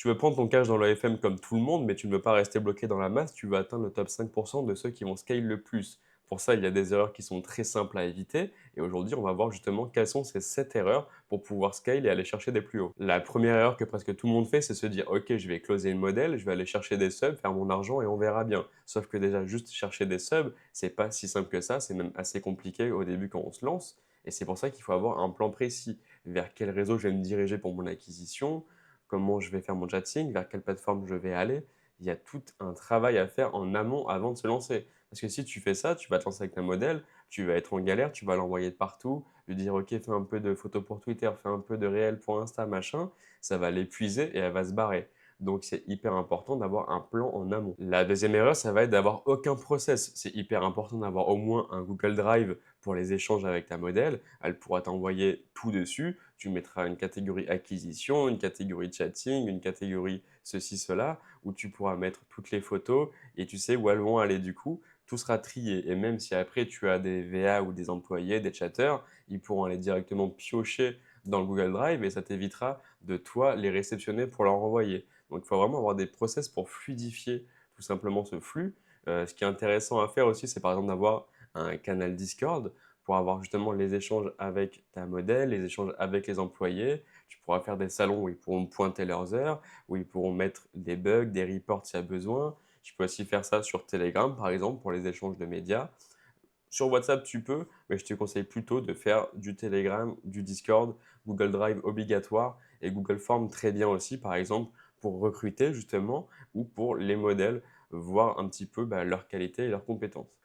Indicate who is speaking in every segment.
Speaker 1: Tu veux prendre ton cash dans l'AFM comme tout le monde, mais tu ne veux pas rester bloqué dans la masse, tu veux atteindre le top 5% de ceux qui vont scale le plus. Pour ça, il y a des erreurs qui sont très simples à éviter. Et aujourd'hui, on va voir justement quelles sont ces 7 erreurs pour pouvoir scale et aller chercher des plus hauts. La première erreur que presque tout le monde fait, c'est se dire, OK, je vais closer une modèle, je vais aller chercher des subs, faire mon argent et on verra bien. Sauf que déjà, juste chercher des subs, c'est pas si simple que ça, c'est même assez compliqué au début quand on se lance. Et c'est pour ça qu'il faut avoir un plan précis. Vers quel réseau je vais me diriger pour mon acquisition, comment je vais faire mon chatting, vers quelle plateforme je vais aller. Il y a tout un travail à faire en amont avant de se lancer. Parce que si tu fais ça, tu vas te lancer avec un modèle, tu vas être en galère, tu vas l'envoyer de partout, lui dire ok, fais un peu de photos pour Twitter, fais un peu de réel pour Insta, machin, ça va l'épuiser et elle va se barrer. Donc c'est hyper important d'avoir un plan en amont. La deuxième erreur, ça va être d'avoir aucun process. C'est hyper important d'avoir au moins un Google Drive pour les échanges avec ta modèle. Elle pourra t'envoyer tout dessus. Tu mettras une catégorie acquisition, une catégorie chatting, une catégorie ceci, cela, où tu pourras mettre toutes les photos et tu sais où elles vont aller du coup. Tout sera trié. Et même si après tu as des VA ou des employés, des chatteurs, ils pourront aller directement piocher dans le Google Drive et ça t'évitera de toi les réceptionner pour leur envoyer. Donc il faut vraiment avoir des process pour fluidifier tout simplement ce flux. Ce qui est intéressant à faire aussi, c'est par exemple d'avoir un canal Discord pour avoir justement les échanges avec ta modèle, les échanges avec les employés. Tu pourras faire des salons où ils pourront pointer leurs heures, où ils pourront mettre des bugs, des reports s'il y a besoin. Tu peux aussi faire ça sur Telegram, par exemple, pour les échanges de médias. Sur WhatsApp, tu peux, mais je te conseille plutôt de faire du Telegram, du Discord, Google Drive obligatoire et Google Form très bien aussi, par exemple, pour recruter justement ou pour les modèles, voir un petit peu leur qualité et leurs compétences.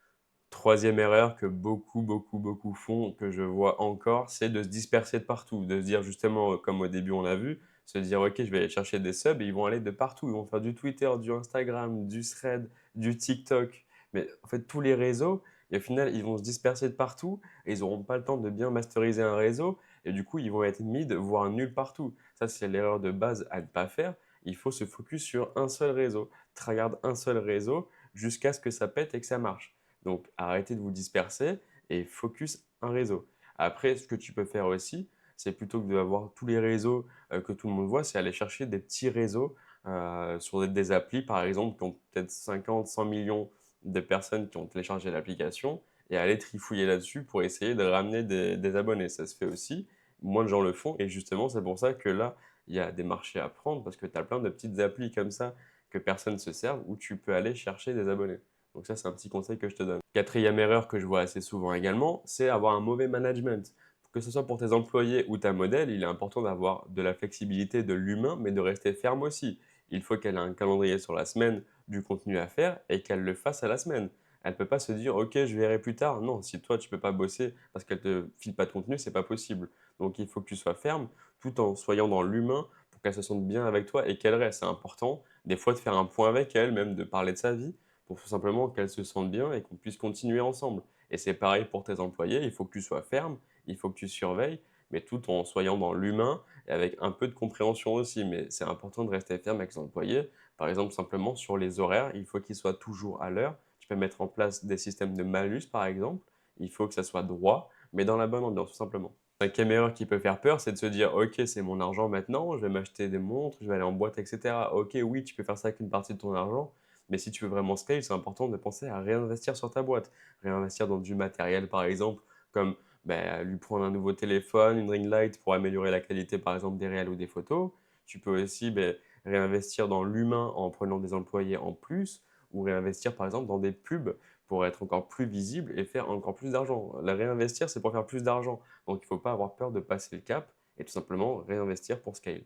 Speaker 1: Troisième erreur que beaucoup font, que je vois encore, c'est de se disperser de partout, de se dire justement, comme au début on a vu, se dire ok, je vais aller chercher des subs et ils vont aller de partout, ils vont faire du Twitter, du Instagram, du Thread, du TikTok, mais en fait tous les réseaux, et au final ils vont se disperser de partout et ils n'auront pas le temps de bien masteriser un réseau et du coup ils vont être mid, voire nuls partout. Ça c'est l'erreur de base à ne pas faire, il faut se focus sur un seul réseau, tryhard un seul réseau jusqu'à ce que ça pète et que ça marche. Donc, arrêtez de vous disperser et focus un réseau. Après, ce que tu peux faire aussi, c'est plutôt que d'avoir tous les réseaux que tout le monde voit, c'est aller chercher des petits réseaux sur des applis, par exemple, qui ont peut-être 50, 100 millions de personnes qui ont téléchargé l'application et aller trifouiller là-dessus pour essayer de ramener des abonnés. Ça se fait aussi. Moins de gens le font et justement, c'est pour ça que là, il y a des marchés à prendre parce que tu as plein de petites applis comme ça que personne ne se sert où tu peux aller chercher des abonnés. Donc ça, c'est un petit conseil que je te donne. Quatrième erreur que je vois assez souvent également, c'est avoir un mauvais management. Que ce soit pour tes employés ou ta modèle, il est important d'avoir de la flexibilité, de l'humain, mais de rester ferme aussi. Il faut qu'elle ait un calendrier sur la semaine du contenu à faire et qu'elle le fasse à la semaine. Elle ne peut pas se dire ok, je verrai plus tard. Non, si toi tu peux pas bosser parce qu'elle te file pas de contenu, c'est pas possible. Donc il faut que tu sois ferme tout en soyant dans l'humain pour qu'elle se sente bien avec toi et qu'elle reste. C'est important des fois de faire un point avec elle, même de parler de sa vie pour tout simplement qu'elles se sentent bien et qu'on puisse continuer ensemble. Et c'est pareil pour tes employés, il faut que tu sois ferme, il faut que tu surveilles, mais tout en soyant dans l'humain et avec un peu de compréhension aussi. Mais c'est important de rester ferme avec tes employés. Par exemple, simplement sur les horaires, il faut qu'ils soient toujours à l'heure. Tu peux mettre en place des systèmes de malus, par exemple. Il faut que ça soit droit, mais dans la bonne ambiance, tout simplement. Cinquième erreur qui peut faire peur, c'est de se dire, ok, c'est mon argent maintenant, je vais m'acheter des montres, je vais aller en boîte, etc. Ok, oui, tu peux faire ça avec une partie de ton argent, mais si tu veux vraiment scale, c'est important de penser à réinvestir sur ta boîte. Réinvestir dans du matériel, par exemple, comme lui prendre un nouveau téléphone, une ring light pour améliorer la qualité, par exemple, des réels ou des photos. Tu peux aussi réinvestir dans l'humain en prenant des employés en plus, ou réinvestir, par exemple, dans des pubs pour être encore plus visible et faire encore plus d'argent. La réinvestir, c'est pour faire plus d'argent. Donc, il ne faut pas avoir peur de passer le cap et tout simplement réinvestir pour scale.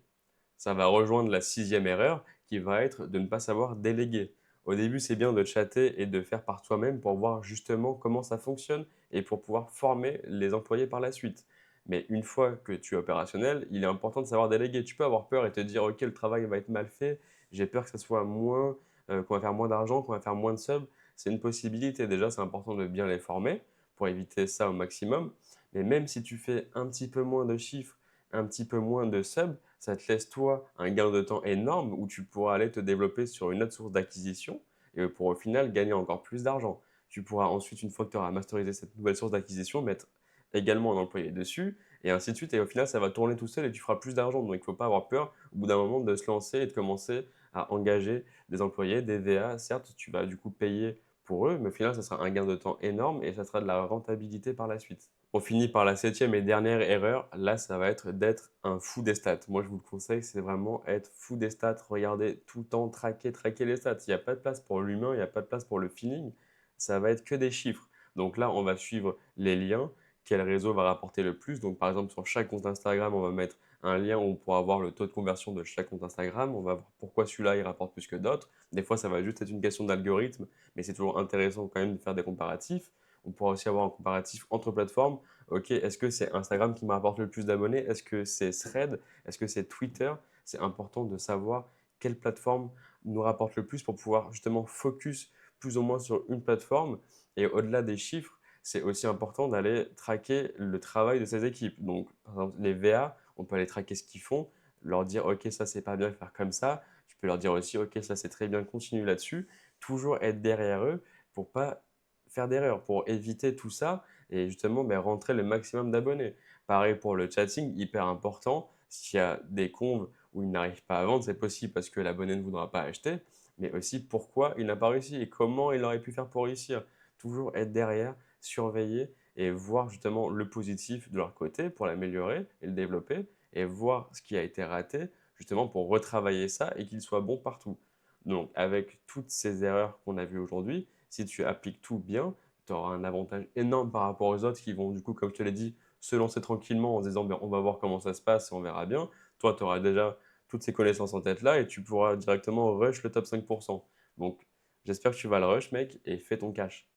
Speaker 1: Ça va rejoindre la sixième erreur qui va être de ne pas savoir déléguer. Au début, c'est bien de chatter et de faire par toi-même pour voir justement comment ça fonctionne et pour pouvoir former les employés par la suite. Mais une fois que tu es opérationnel, il est important de savoir déléguer. Tu peux avoir peur et te dire, OK, le travail va être mal fait, j'ai peur que ça soit moins, qu'on va faire moins d'argent, qu'on va faire moins de subs. C'est une possibilité. Déjà, c'est important de bien les former pour éviter ça au maximum. Mais même si tu fais un petit peu moins de chiffres, un petit peu moins de subs, ça te laisse toi un gain de temps énorme où tu pourras aller te développer sur une autre source d'acquisition et pour au final gagner encore plus d'argent. Tu pourras ensuite, une fois que tu auras masterisé cette nouvelle source d'acquisition, mettre également un employé dessus et ainsi de suite et au final, ça va tourner tout seul et tu feras plus d'argent. Donc il ne faut pas avoir peur, au bout d'un moment, de se lancer et de commencer à engager des employés, des VA. Certes, tu vas du coup payer pour eux, mais au final, ça sera un gain de temps énorme et ça sera de la rentabilité par la suite. On finit par la septième et dernière erreur. Là, ça va être d'être un fou des stats. Moi, je vous le conseille, c'est vraiment être fou des stats. Regardez tout le temps, traquer les stats. Il n'y a pas de place pour l'humain, il n'y a pas de place pour le feeling. Ça va être que des chiffres. Donc là, on va suivre les liens. Quel réseau va rapporter le plus? Donc, par exemple, sur chaque compte Instagram, on va mettre un lien où on pourra voir le taux de conversion de chaque compte Instagram. On va voir pourquoi celui-là, il rapporte plus que d'autres. Des fois, ça va juste être une question d'algorithme, mais c'est toujours intéressant quand même de faire des comparatifs. On pourra aussi avoir un comparatif entre plateformes. Ok, est-ce que c'est Instagram qui me rapporte le plus d'abonnés? Est-ce que c'est Thread? Est-ce que c'est Twitter? C'est important de savoir quelle plateforme nous rapporte le plus pour pouvoir justement focus plus ou moins sur une plateforme. Et au-delà des chiffres, c'est aussi important d'aller traquer le travail de ces équipes. Donc, par exemple, les VA, on peut aller traquer ce qu'ils font, leur dire, OK, ça, c'est pas bien de faire comme ça. Tu peux leur dire aussi, OK, ça, c'est très bien, continue là-dessus. Toujours être derrière eux pour pas faire d'erreur, pour éviter tout ça et justement rentrer le maximum d'abonnés. Pareil pour le chatting, hyper important. S'il y a des conves où il n'arrive pas à vendre, c'est possible parce que l'abonné ne voudra pas acheter, mais aussi pourquoi il n'a pas réussi et comment il aurait pu faire pour réussir. Toujours être derrière, surveiller et voir justement le positif de leur côté pour l'améliorer et le développer et voir ce qui a été raté justement pour retravailler ça et qu'il soit bon partout. Donc avec toutes ces erreurs qu'on a vues aujourd'hui, si tu appliques tout bien, tu auras un avantage énorme par rapport aux autres qui vont du coup, comme je te l'ai dit, se lancer tranquillement en se disant on va voir comment ça se passe et on verra bien. Toi, tu auras déjà toutes ces connaissances en tête là et tu pourras directement rush le top 5%. Donc j'espère que tu vas le rush mec et fais ton cash.